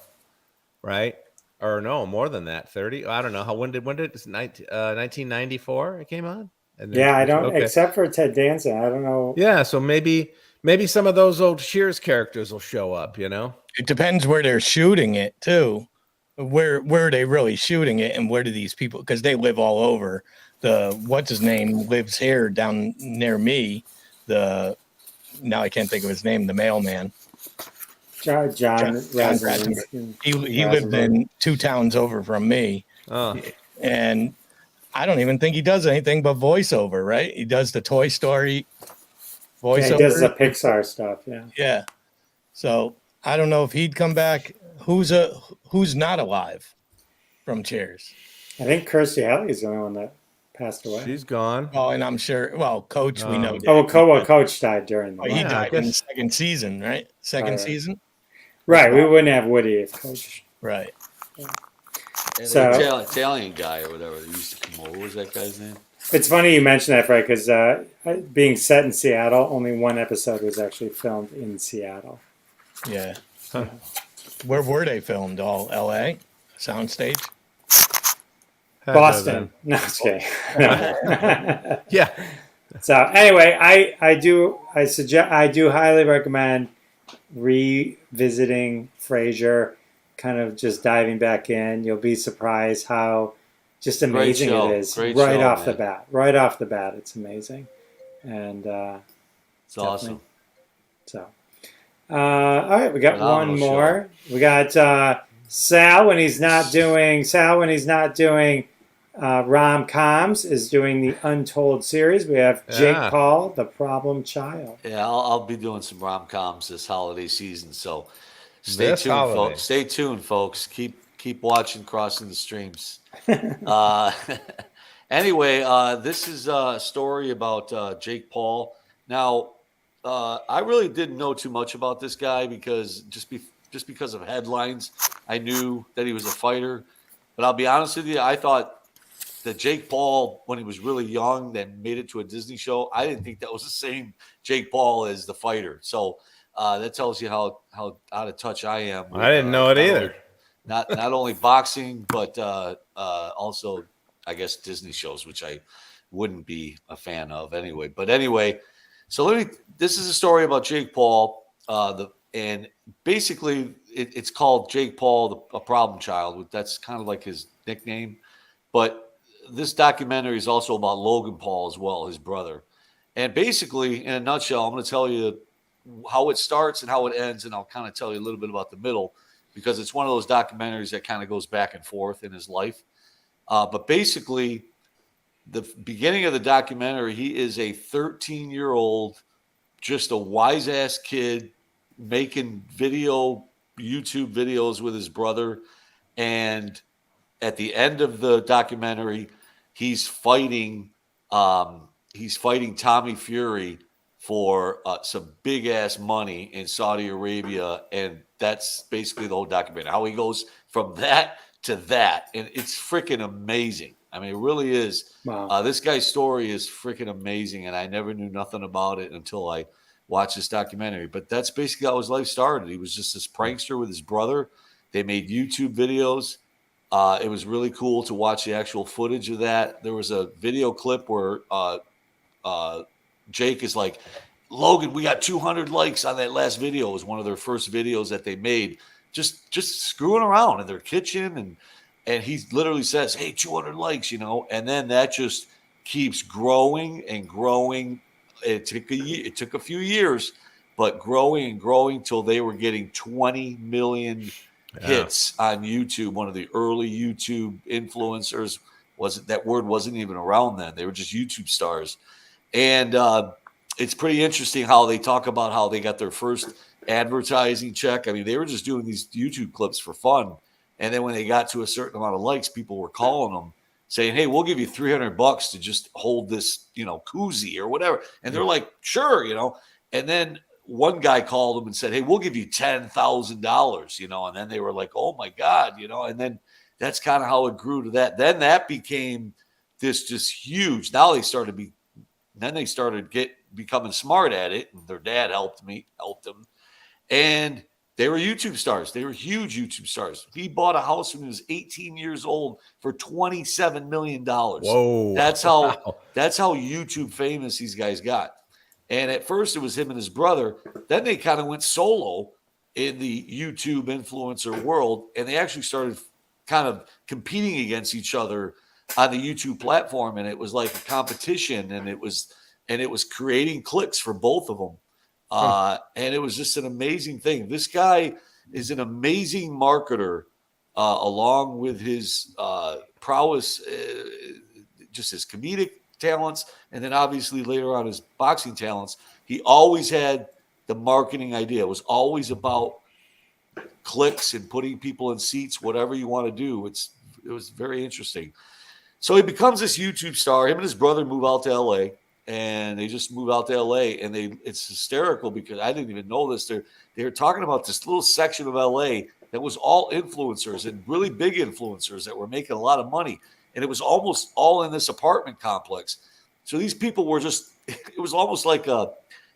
right? Or no, more than that, 30. I don't know when did 1994 it came on? Yeah, I don't. Okay. Except for Ted Danson, I don't know. Yeah, so maybe some of those old Cheers characters will show up. It depends where they're shooting it too. Where are they really shooting it, and where do these people? Because they live all over. What's his name lives here down near me. Now I can't think of his name. The mailman. John Ratzenberg. He lived in 2 towns over from me, and I don't even think he does anything but voiceover. Right? He does the Toy Story voiceover. Yeah, he does the Pixar stuff. Yeah. Yeah. So I don't know if he'd come back. Who's not alive from Cheers? I think Kirstie Alley's the only one that passed away. She's gone. Oh, and I'm sure. Well, Coach, we know. Coach died during the. He died in the second season, right? Second season. Right. We wouldn't have Woody if Coach. Right. Yeah. So the Italian guy or whatever that used to come over. What was that guy's name? It's funny you mentioned that, Fred, because being set in Seattle, only one episode was actually filmed in Seattle. Yeah. Huh. Where were they filmed? All L.A. Soundstage. Boston. No, it's okay. Yeah. So anyway, I do highly recommend revisiting Frasier, kind of just diving back in. You'll be surprised how just amazing it is off the bat. Right off the bat, it's amazing, and it's awesome. So, all right, we got one more. We got Sal when he's not doing rom-coms is doing the Untold series. We have Jake Paul, the problem child. Yeah, I'll be doing some rom-coms this holiday season, so stay tuned, folks. Stay tuned, folks. Keep watching Crossing the Streams. Anyway, this is a story about Jake Paul. Now, I really didn't know too much about this guy because just because of headlines, I knew that he was a fighter. But I'll be honest with you, I thought that Jake Paul, when he was really young, then made it to a Disney show. I didn't think that was the same Jake Paul as the fighter. So that tells you how out of touch I am. I didn't know it either. Not only boxing, but also, I guess, Disney shows, which I wouldn't be a fan of anyway. But anyway, so this is a story about Jake Paul. And basically, it's called Jake Paul, a problem child. That's kind of like his nickname. But this documentary is also about Logan Paul as well, his brother. And basically, in a nutshell, I'm going to tell you how it starts and how it ends, and I'll kind of tell you a little bit about the middle, because it's one of those documentaries that kind of goes back and forth in his life. But basically, the beginning of the documentary, he is a 13-year-old, just a wise-ass kid making YouTube videos with his brother. And at the end of the documentary, he's fighting Tommy Fury for some big ass money in Saudi Arabia, and that's basically the whole documentary. How he goes from that to that, and it's freaking amazing. I mean, it really is. Wow. This guy's story is freaking amazing, and I never knew nothing about it until I watched this documentary. But that's basically how his life started. He was just this prankster with his brother. They made YouTube videos. It was really cool to watch the actual footage of that. There was a video clip where Jake is like, Logan, we got 200 likes on that last video. It was one of their first videos that they made, just screwing around in their kitchen. And he literally says, hey, 200 likes, and then that just keeps growing and growing. It took a few years, but growing and growing till they were getting 20 million hits on YouTube. One of the early YouTube influencers. That word wasn't even around then. They were just YouTube stars. And it's pretty interesting how they talk about how they got their first advertising check. I mean, they were just doing these YouTube clips for fun. And then when they got to a certain amount of likes, people were calling them saying, hey, we'll give you $300 to just hold this, koozie or whatever. And they're like, sure, And then one guy called them and said, hey, we'll give you $10,000, And then they were like, oh my God, And then that's kind of how it grew to that. Then that became this just huge. Now they started becoming smart at it. And their dad helped them. And they were YouTube stars. They were huge YouTube stars. He bought a house when he was 18 years old for $27 million. Whoa. That's how YouTube famous these guys got. And at first it was him and his brother. Then they kind of went solo in the YouTube influencer world. And they actually started kind of competing against each other on the YouTube platform. And it was like a competition, and it was creating clicks for both of them. And it was just an amazing thing. This guy is an amazing marketer, along with his prowess, just his comedic talents, and then obviously later on his boxing talents. He always had the marketing idea. It was always about clicks and putting people in seats, whatever you want to do. It was very interesting. So he becomes this YouTube star. Him and his brother move out to LA. And they just moved out to LA, and it's hysterical because I didn't even know this. They were talking about this little section of LA that was all influencers and really big influencers that were making a lot of money. And it was almost all in this apartment complex. So these people were it was almost like an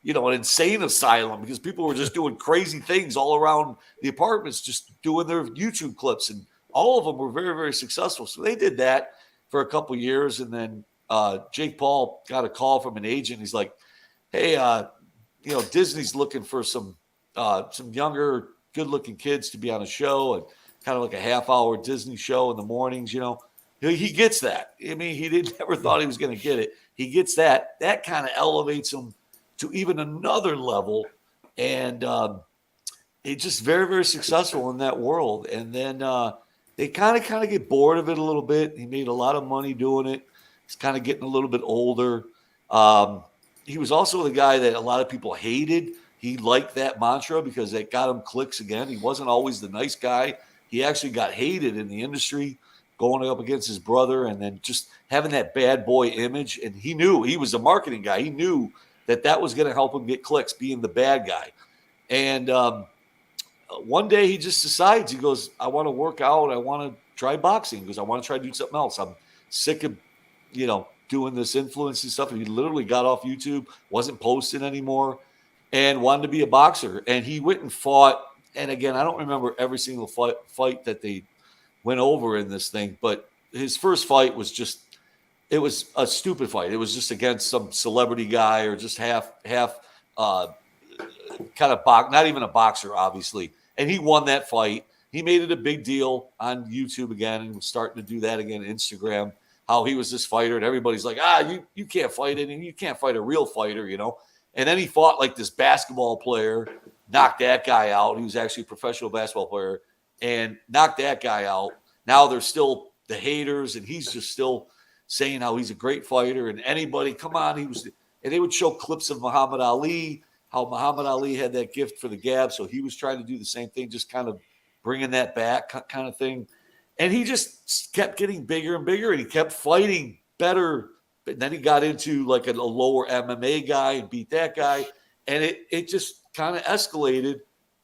insane asylum, because people were just doing crazy things all around the apartments, just doing their YouTube clips. And all of them were very, very successful. So they did that for a couple years, and then Jake Paul got a call from an agent. He's like, hey, Disney's looking for some younger, good-looking kids to be on a show, and kind of like a half-hour Disney show in the mornings, He gets that. I mean, he never thought he was going to get it. He gets that. That kind of elevates him to even another level, and he's just very, very successful in that world. And then they kind of get bored of it a little bit. He made a lot of money doing it. He's kind of getting a little bit older. He was also the guy that a lot of people hated. He liked that mantra because it got him clicks again. He wasn't always the nice guy. He actually got hated in the industry, going up against his brother, and then just having that bad boy image. And he knew, he was a marketing guy. He knew that was going to help him get clicks, being the bad guy. And one day he just decides, he goes, I want to work out. I want to try boxing. He goes, I want to try to do something else. I'm sick of doing this influencing stuff. And he literally got off YouTube, wasn't posting anymore, and wanted to be a boxer. And he went and fought. And again, I don't remember every single fight that they went over in this thing, but his first fight was it was a stupid fight. It was just against some celebrity guy, or just half kind of not even a boxer, obviously. And he won that fight. He made it a big deal on YouTube again, and was starting to do that again on Instagram, how he was this fighter, and everybody's like, you can't fight it, and you can't fight a real fighter, And then he fought like this basketball player, knocked that guy out. He was actually a professional basketball player, and knocked that guy out. Now there's still the haters, and he's just still saying how he's a great fighter, and anybody, come on, and they would show clips of Muhammad Ali, how Muhammad Ali had that gift for the gab, so he was trying to do the same thing, just kind of bringing that back kind of thing. And he just kept getting bigger and bigger, and he kept fighting better. But then he got into like a lower MMA guy and beat that guy. And it just kind of escalated,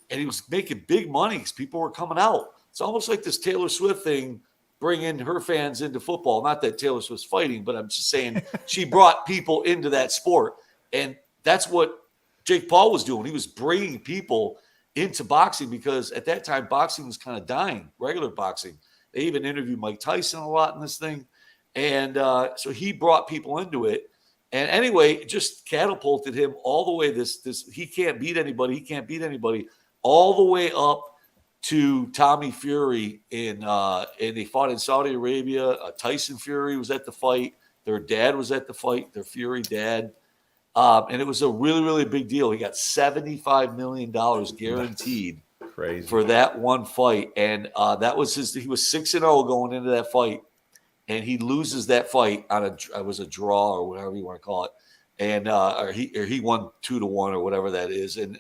and he was making big money because people were coming out. It's almost like this Taylor Swift thing, bringing her fans into football. Not that Taylor Swift's fighting, but I'm just saying she brought people into that sport. And that's what Jake Paul was doing. He was bringing people into boxing, because at that time, boxing was kind of dying, regular boxing. They even interviewed Mike Tyson a lot in this thing. And so he brought people into it. And anyway, it just catapulted him all the way. He can't beat anybody. He can't beat anybody, all the way up to Tommy Fury and they fought in Saudi Arabia. Tyson Fury was at the fight. Their dad was at the fight, their Fury dad. And it was a really, really big deal. He got $75 million guaranteed Crazy for that one fight. And that was he was 6-0 going into that fight. And he loses that fight on it was a draw or whatever you want to call it. and or he won 2-1 or whatever that is, and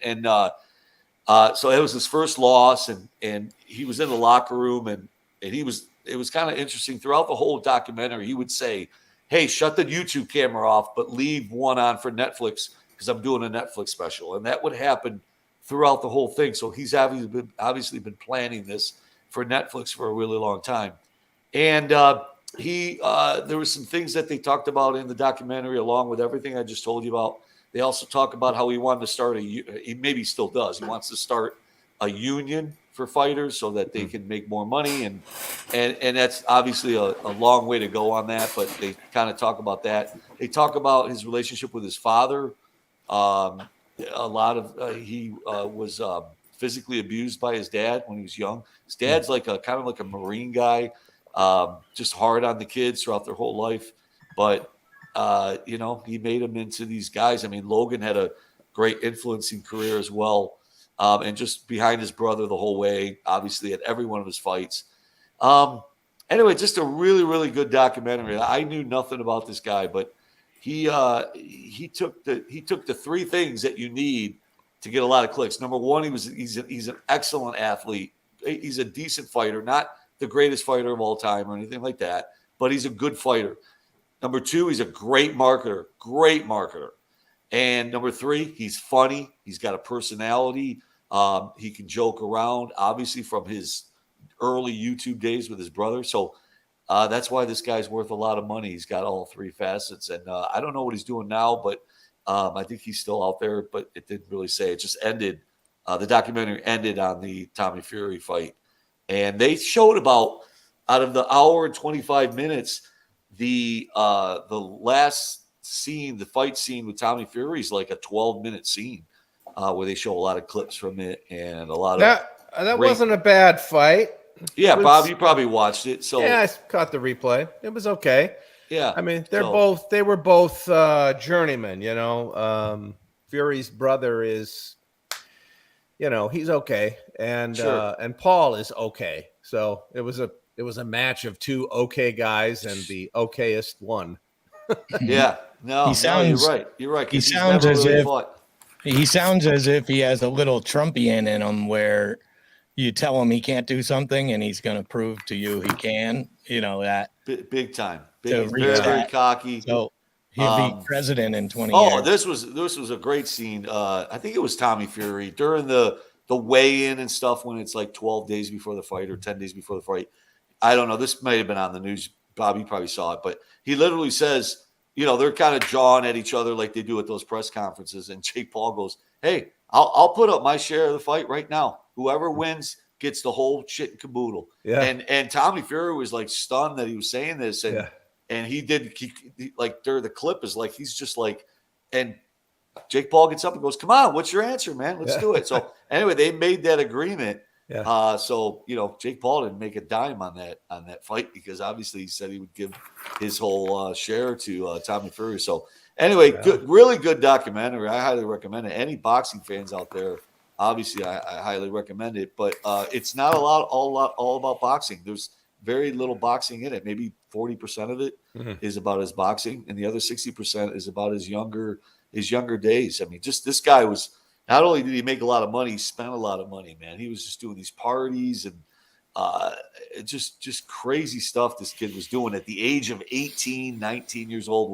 so it was his first loss, and he was in the locker room, and it was kind of interesting throughout the whole documentary. He would say, "Hey, shut the YouTube camera off, but leave one on for Netflix because I'm doing a Netflix special," and that would happen throughout the whole thing. So he's obviously been planning this for Netflix for a really long time, and there were some things that they talked about in the documentary, along with everything I just told you about. They also talk about how he wanted to start he maybe still does. He wants to start a union for fighters so that they can make more money, and that's obviously a long way to go on that. But they kind of talk about that. They talk about his relationship with his father. A lot of he was physically abused by his dad when he was young. His dad's like a kind of like a Marine guy, just hard on the kids throughout their whole life, but. He made them into these guys. I mean, Logan had a great influencing career as well, and just behind his brother the whole way, obviously at every one of his fights. Anyway, just a really, really good documentary. I knew nothing about this guy, but he took the three things that you need to get a lot of clicks. Number one, he's an excellent athlete. He's a decent fighter, not the greatest fighter of all time or anything like that, but he's a good fighter. Number two, he's a great marketer. And number three, he's funny. He's got a personality. He can joke around, obviously, from his early YouTube days with his brother. So that's why this guy's worth a lot of money. He's got all three facets. And I don't know what he's doing now, but I think he's still out there. But it didn't really say. It just ended. The documentary ended on the Tommy Fury fight. And they showed out of the hour and 25 minutes, the last scene, the fight scene with Tommy Fury is like a 12-minute scene where they show a lot of clips from it and a lot of that wasn't a bad fight. Yeah, Bob, you probably watched it. So yeah, I caught the replay. It was okay. Yeah, I mean they were both journeymen. Fury's brother is, he's okay, and Sure. And Paul is okay. So it was a match of two okay guys, and the okayest one. Yeah, no, you're right. You're right. He sounds as if he has a little Trumpian in him, where you tell him he can't do something, and he's going to prove to you he can. That big time. He's very cocky. So he'll be president in 20 years. This was a great scene. I think it was Tommy Fury during the weigh-in and stuff when it's like 12 days before the fight or 10 days before the fight. I don't know. This may have been on the news. Bob, you probably saw it. But he literally says, they're kind of jawing at each other like they do at those press conferences. And Jake Paul goes, "Hey, I'll put up my share of the fight right now. Whoever wins gets the whole shit and caboodle." Yeah. And Tommy Fury was like stunned that he was saying this. And he like during the clip is like, he's just like, and Jake Paul gets up and goes, "Come on, what's your answer, man? Let's do it." So anyway, they made that agreement. Yeah. So Jake Paul didn't make a dime on that fight because obviously he said he would give his whole share to Tommy Fury. So anyway, really good documentary. I highly recommend it. Any boxing fans out there, obviously I highly recommend it. But it's not all about boxing. There's very little boxing in it. Maybe 40% of it is about his boxing, and the other 60% is about his younger days. I mean, just this guy was. Not only did he make a lot of money, he spent a lot of money, man. He was just doing these parties and just crazy stuff this kid was doing at the age of 18, 19 years old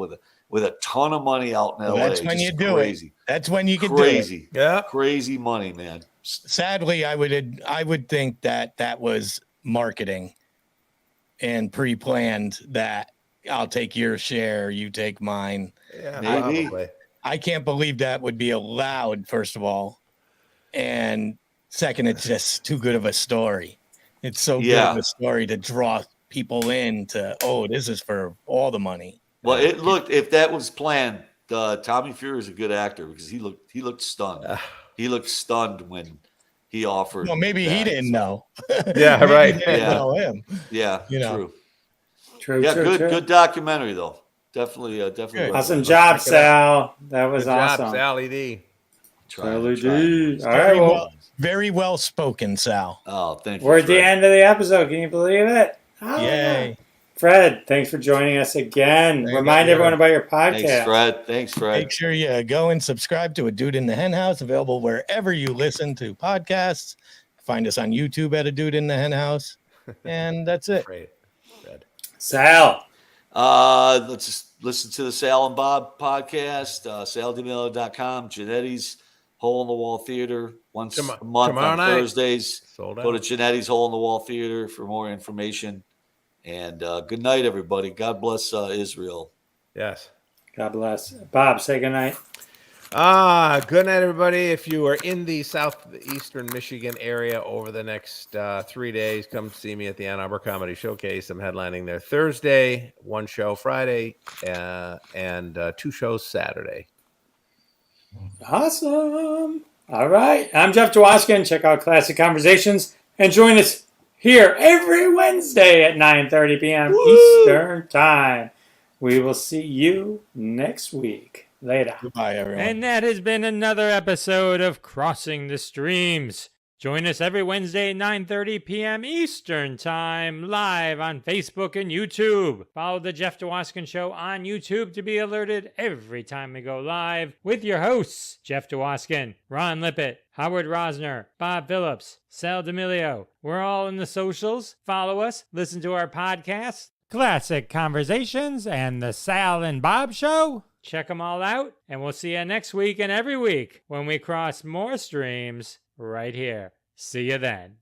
with a ton of money out in LA. That's when you do crazy. it. That's when you can crazy. do it. Yeah. Crazy money, man. Sadly, I would think that was marketing and pre-planned, that I'll take your share, you take mine. Yeah, maybe. probably. I can't believe that would be allowed, first of all. And second, it's just too good of a story. It's so good of a story to draw people in to, this is for all the money. Well, if that was planned, Tommy Fury is a good actor because he looked stunned. He looked stunned when he offered. Well, maybe he didn't know. Yeah, right. He didn't know him. Yeah, True. Yeah, good documentary though. Definitely. Awesome job, Sal. That was Good awesome. job, Sally D. Sally D. All right, well, very well spoken, Sal. Oh, thank you. we're at the end of the episode. Can you believe it? Yay. Fredd, thanks for joining us again. Thank Remind you. everyone about your podcast. Thanks, Fred. Thanks, Fred. Make sure you go and subscribe to A Dude in the Hen House, available wherever you listen to podcasts. Find us on YouTube at A Dude in the Hen House. And that's it. Great. Fred. Sal. Let's just listen to the Sal and Bob podcast, saldemillo.com, Genetti's Hole in the Wall Theater, once a month tomorrow on night. Thursdays. Sold Go to out. Genetti's Hole in the Wall Theater for more information. And good night, everybody. God bless Israel. Yes. God bless. Bob, say goodnight. Good night, everybody. If you are in the southeastern Michigan area over the next 3 days, come see me at the Ann Arbor Comedy Showcase. I'm headlining there Thursday, one show Friday, and 2 shows Saturday. Awesome. All right. I'm Jeff Dwoskin. Check out Classic Conversations and join us here every Wednesday at 9:30 p.m. Eastern Time. We will see you next week. Later. Goodbye, everyone. And that has been another episode of Crossing the Streams. Join us every Wednesday at 9:30 p.m. Eastern Time, live on Facebook and YouTube. Follow The Jeff Dwoskin Show on YouTube to be alerted every time we go live with your hosts, Jeff Dwoskin, Ron Lippett, Howard Rosner, Bob Phillips, Sal D'Amelio. We're all in the socials. Follow us, listen to our podcasts, Classic Conversations, and The Sal and Bob Show. Check them all out, and we'll see you next week and every week when we cross more streams right here. See you then.